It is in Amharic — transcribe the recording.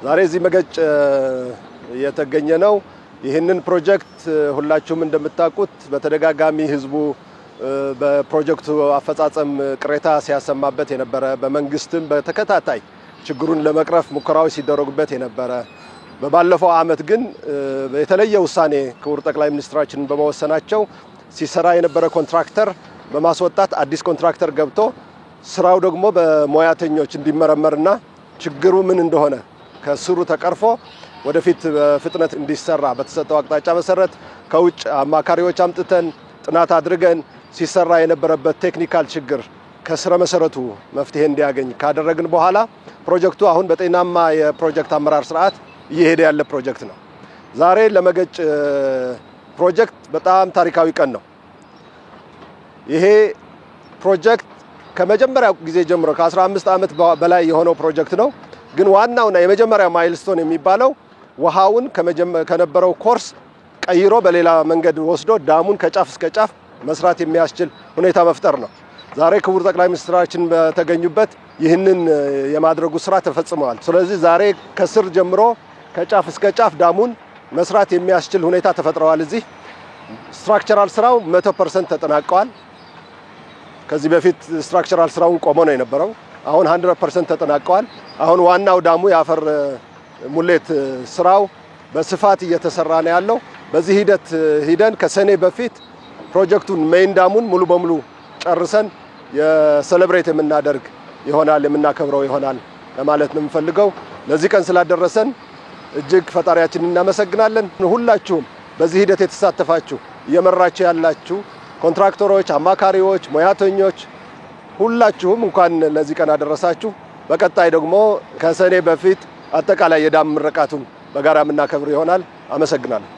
ዛሬ እዚህ መገጭ የተገኘ ነው። ይህንን ፕሮጀክት ሁላችሁም እንደምታውቁት በተደጋጋሚ ህዝቡ በፕሮጀክቱ አፈጻጸም ቅሬታ ሲያሰማበት የነበረ በመንግስትም በተከታታይ ችግሩን ለመቅረፍ ሙከራዎች ሲደረጉበት የነበረ በባለፈው አመት ግን የተለየ ውሳኔ ክቡር ጠቅላይ ሚኒስትራችን በመወሰናቸው ሲሰራ የነበረ ኮንትራክተር በማስወጣት አዲስ ኮንትራክተር ገብቶ ስራው ደግሞ በሙያተኞች እንዲመረመርና ችግሩ ምን እንደሆነ ከስሩ ተቀርፎ ወደፊት በፍጥነት እንዲሰራ በተሰጠው አቅጣጫ መሰረት ከውጭ አማካሪዎች አምጥተን ጥናት አድርገን ሲሰራ የነበረበት ቴክኒካል ችግር ከስረ መሰረቱ መፍትሄ እንዲያገኝ ካደረግን በኋላ ፕሮጀክቱ አሁን በጤናማ የፕሮጀክት አመራር ስርዓት እየሄደ ያለ ፕሮጀክት ነው። ዛሬ ለመገጭ ፕሮጀክት በጣም ታሪካዊ ቀን ነው። ይሄ ፕሮጀክት ከመጀመሪያው ጊዜ ጀምሮ ከ15 አመት በላይ የሆነው ፕሮጀክት ነው። ግን ዋናውና የመጀመሪያው ማይልስቶን የሚባለው ውሃውን ከነበረው ኮርስ ቀይሮ በሌላ መንገድ ወስዶ ዳሙን ከጫፍ እስከ ጫፍ መስራት የሚያስችል ሁኔታ መፍጠር ነው። ዛሬ ክቡር ጠቅላይ ሚኒስትራችን በተገኙበት ይህንን የማድረጉ ስራ ተፈጽሟል። ስለዚህ ዛሬ ከስር ጀምሮ ከጫፍ እስከ ጫፍ ዳሙን መስራት የሚያስችል ሁኔታ ተፈጥሯል። እዚህ ስትራክቸራል ስራው 100% ተጠናቋል። ከዚህ በፊት ስትራክቸራል ስራውን ቆሞ ነው የነበረው። አሁን 100% ተጠናቋል። አሁን ዋናው ዳሙ ያፈር ሙሌት ስራው በስፋት እየተሰራ ነው ያለው። በዚህ ሂደን ከሰኔ በፊት ፕሮጀክቱን ሜን ዳሙን ሙሉ በሙሉ ጨርሰን የሴሌብሬት የምናደርግ ይሆናል የምናከብረው ይሆናል ለማለት ነው የምፈልገው። ለዚህ ቀን ስላደረሰን እጅግ ፈጣሪያችንን እናመሰግናለን። ሁላችሁም በዚህ ሂደት የተሳተፋችሁ እየመራችሁ ያላችሁ ኮንትራክተሮች፣ አማካሪዎች፣ ሙያተኞች ሁላችሁም እንኳን ለዚህ ቀን አደረሳችሁ። በቀጣይ ደግሞ ከሰኔ በፊት አጠቃላይ የዳም ምረቃቱን በጋራ የምናከብር ይሆናል። አመሰግናለሁ።